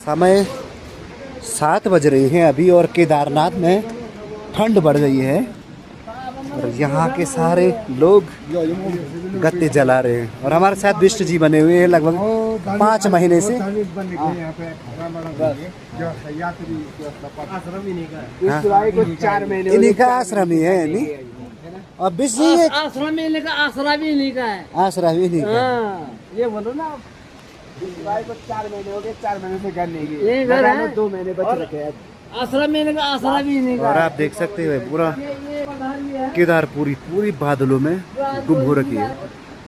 समय 7 बज रही हैं अभी और केदारनाथ में ठंड बढ़ गई है और यहाँ के सारे लोग गत्ते जला रहे हैं और हमारे साथ विष्णु जी बने हुए हैं लगभग 5 महीने से। इन्हीं का आश्रम ही है नहीं और विष्णु जी आश्रम में का आसरा भी नहीं का है। आश्रम ही नहीं का। ये बोलो ना को 4 महीने हो गए, 4 महीने से घर नहीं गए। ये घर है 2 महीने बच रखे हैं। आश्रम में का आसरा भी नहीं का। और आप देख सकते हो पूरा केदार पूरी बादलों में गुम हो रखी है।